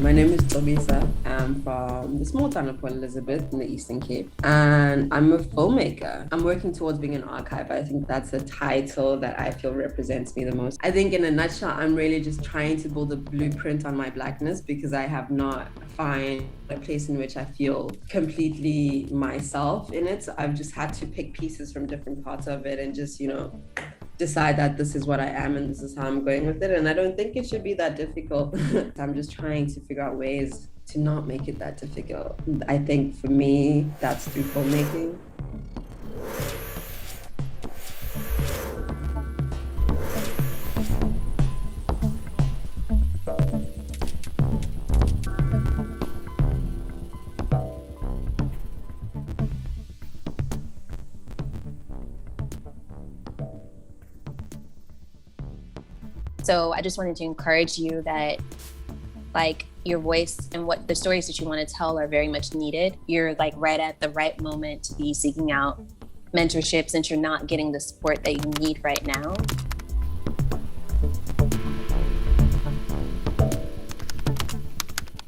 My name is Gcobisa. I'm from the small town of Port Elizabeth in the Eastern Cape, and I'm a filmmaker. I'm working towards being an archiver. I think that's a title that I feel represents me the most. I think in a nutshell, I'm really just trying to build a blueprint on my Blackness because I have not found a place in which I feel completely myself in it. So I've just had to pick pieces from different parts of it and just, decide that this is what I am and this is how I'm going with it. And I don't think it should be that difficult. I'm just trying to figure out ways to not make it that difficult. I think for me, that's through filmmaking. So I just wanted to encourage you that your voice and what the stories that you want to tell are very much needed. You're right at the right moment to be seeking out mentorship since you're not getting the support that you need right now.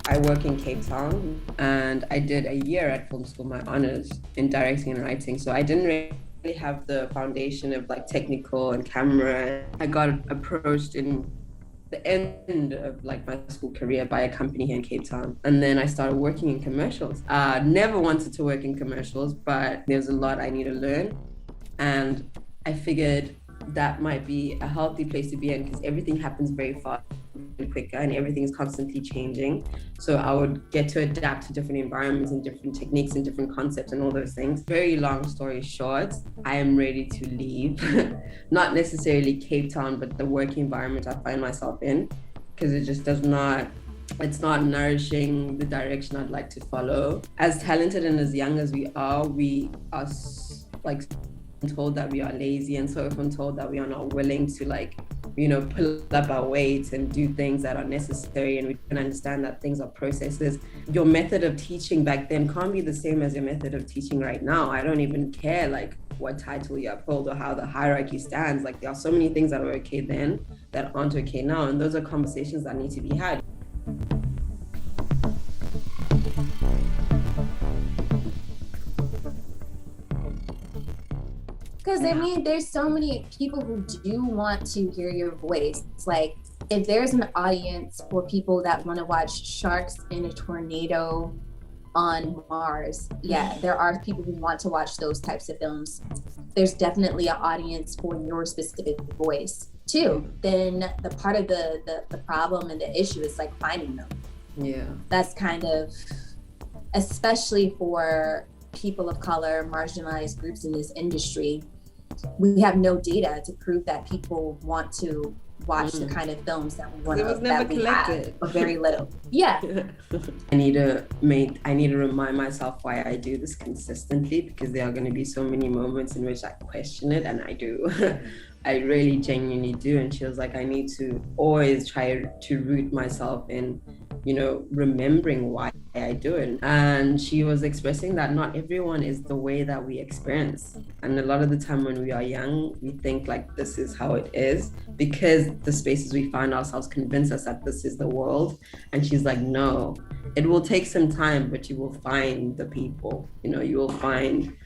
I work in Cape Town and I did a year at film school, my honors in directing and writing. So I didn't really have the foundation of technical and camera. I got approached in the end of my school career by a company here in Cape Town, and then I started working in commercials. Never wanted to work in commercials, but there's a lot I need to learn, and I figured that might be a healthy place to be in because everything happens very fast and quicker and everything is constantly changing. So I would get to adapt to different environments and different techniques and different concepts and all those things. Very long story short, I am ready to leave. Not necessarily Cape Town, but the work environment I find myself in, because it just it's not nourishing the direction I'd like to follow. As talented and as young as we are told that we are lazy, and so often told that we are not willing to pull up our weight and do things that are necessary, and we can understand that things are processes. Your method of teaching back then can't be the same as your method of teaching right now. I don't even care what title you uphold or how the hierarchy stands. There are so many things that were okay then that aren't okay now, and those are conversations that need to be had. Because there's so many people who do want to hear your voice. If there's an audience for people that want to watch sharks in a tornado on Mars, yeah, there are people who want to watch those types of films. There's definitely an audience for your specific voice too. Then the part of the problem and the issue is finding them. Yeah. That's kind of, especially for people of color, marginalized groups in this industry, we have no data to prove that people want to watch the kind of films that we want to have, or very little. Yeah. I need to remind myself why I do this consistently, because there are going to be so many moments in which I question it, and I do. I really genuinely do. And she was like, I need to always try to root myself in, remembering why I do it. And she was expressing that not everyone is the way that we experience. And a lot of the time when we are young, we think this is how it is because the spaces we find ourselves convince us that this is the world. And she's like, no, it will take some time, but you will find the people, you will find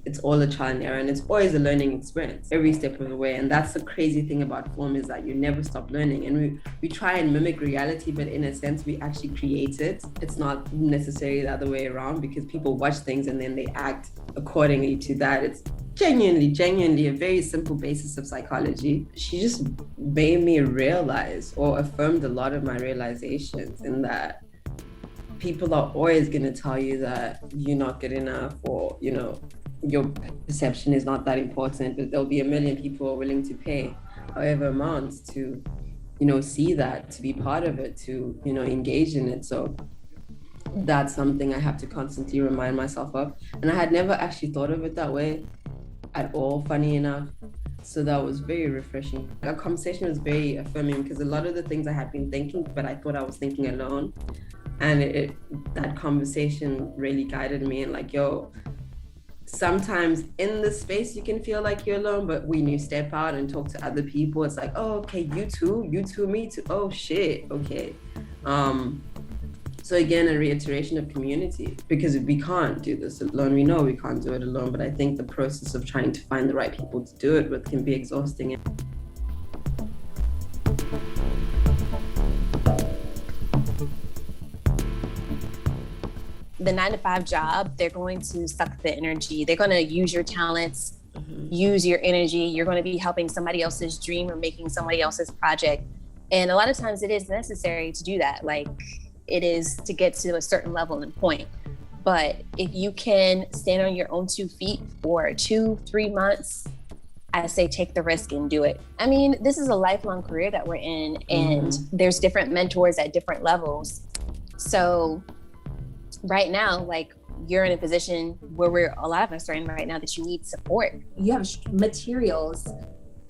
it's all a trial and error, and it's always a learning experience every step of the way. And that's the crazy thing about film, is that you never stop learning. And we try and mimic reality, but in a sense we actually create it. It's not necessarily the other way around, because people watch things and then they act accordingly to that. It's genuinely a very simple basis of psychology. She just made me realize, or affirmed a lot of my realizations, in that people are always going to tell you that you're not good enough, or, you know, your perception is not that important, but there'll be a million people who are willing to pay however amounts to, you know, see that, to be part of it, to, you know, engage in it. So that's something I have to constantly remind myself of. And I had never actually thought of it that way at all, funny enough. So that was very refreshing. Our conversation was very affirming, because a lot of the things I had been thinking, but I thought I was thinking alone. And that conversation really guided me, and like, yo, sometimes in the space you can feel like you're alone, but when you step out and talk to other people, it's like, oh, okay, you too, me too, oh shit, okay. So again, a reiteration of community, because we can't do this alone. We know we can't do it alone, but I think the process of trying to find the right people to do it with can be exhausting. The 9-to-5 job, they're going to suck the energy. They're going to use your talents, use your energy. You're going to be helping somebody else's dream or making somebody else's project. And a lot of times it is necessary to do that. Like, it is to get to a certain level and point. But if you can stand on your own 2 feet for 2-3 months, I say take the risk and do it. I mean, this is a lifelong career that we're in, and there's different mentors at different levels. So right now, like, you're in a position where a lot of us are in right now, that you need support. You have materials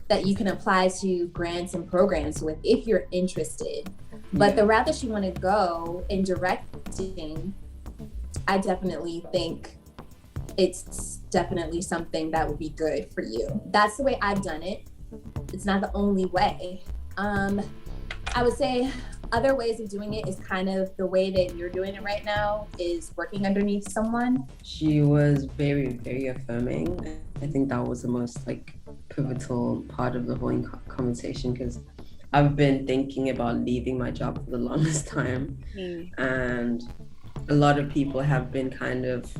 that you can apply to grants and programs with if you're interested. But the route that you want to go in directing, I definitely think it's definitely something that would be good for you. That's the way I've done it. It's not the only way. I would say other ways of doing it is kind of the way that you're doing it right now, is working underneath someone. She was very, very affirming. I think that was the most like pivotal part of the whole conversation, because I've been thinking about leaving my job for the longest time. And a lot of people have been kind of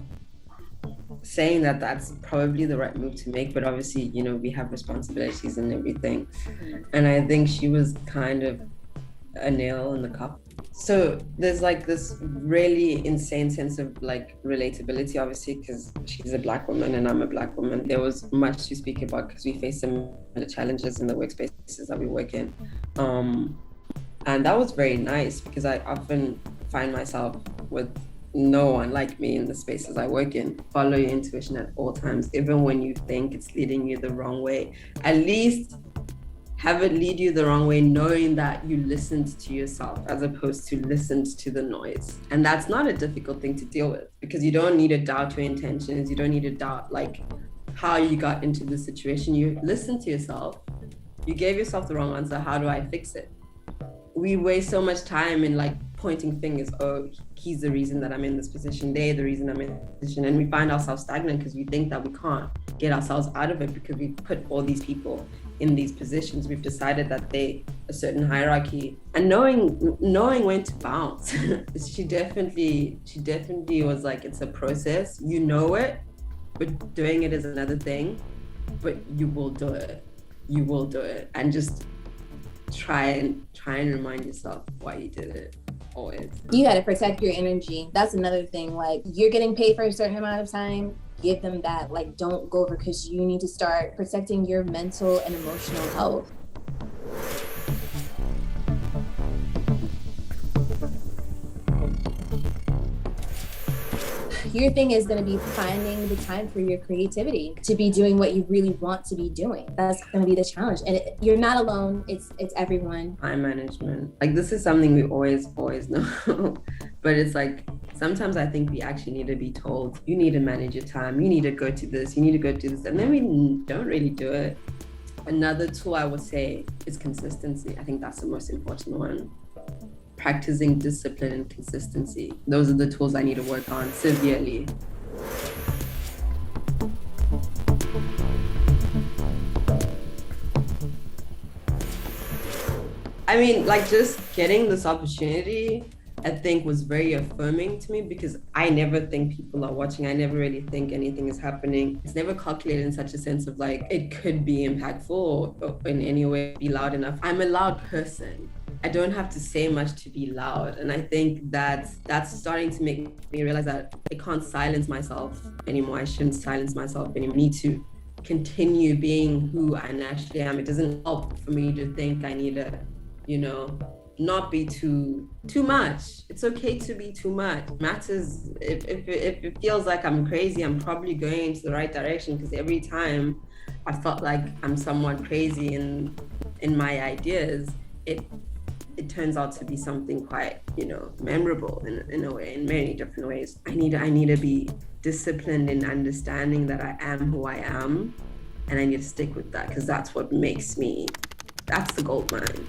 saying that that's probably the right move to make, but obviously, you know, we have responsibilities and everything. And I think she was kind of a nail in the cup. So there's like this really insane sense of like relatability, obviously, because she's a Black woman and I'm a Black woman. There was much to speak about because we face similar challenges in the workspaces that we work in. And that was very nice, because I often find myself with no one like me in the spaces I work in. Follow your intuition at all times, even when you think it's leading you the wrong way. At least have it lead you the wrong way, knowing that you listened to yourself as opposed to listened to the noise. And that's not a difficult thing to deal with, because you don't need to doubt your intentions. You don't need to doubt like how you got into the situation. You listen to yourself. You gave yourself the wrong answer. How do I fix it? We waste so much time in like pointing fingers. Oh, he's the reason that I'm in this position. They're the reason I'm in this position. And we find ourselves stagnant because we think that we can't get ourselves out of it, because we put all these people in these positions. We've decided that they a certain hierarchy, and knowing when to bounce. she definitely was like, it's a process. You know it, but doing it is another thing. But you will do it. You will do it, and just try and remind yourself why you did it. Always. You got to protect your energy. That's another thing. Like, you're getting paid for a certain amount of time. Give them that. Like, don't go over, because you need to start protecting your mental and emotional health. Your thing is going to be finding the time for your creativity, to be doing what you really want to be doing. That's going to be the challenge. And you're not alone. It's everyone. Time management. Like, this is something we always know. But it's like, sometimes I think we actually need to be told, you need to manage your time. You need to go to this. You need to go do this. And then we don't really do it. Another tool I would say is consistency. I think that's the most important one. Practicing discipline and consistency. Those are the tools I need to work on severely. I mean, like, just getting this opportunity, I think, was very affirming to me, because I never think people are watching. I never really think anything is happening. It's never calculated in such a sense of like, it could be impactful or in any way be loud enough. I'm a loud person. I don't have to say much to be loud. And I think that's starting to make me realize that I can't silence myself anymore. I shouldn't silence myself anymore. I need to continue being who I naturally am. It doesn't help for me to think I need to, you know, not be too much. It's okay to be too much. It matters if it feels like I'm crazy, I'm probably going into the right direction, because every time I felt like I'm somewhat crazy in my ideas, it turns out to be something quite, you know, memorable in a way, in many different ways. I need to be disciplined in understanding that I am who I am, and I need to stick with that, because that's what makes me, that's the gold mine.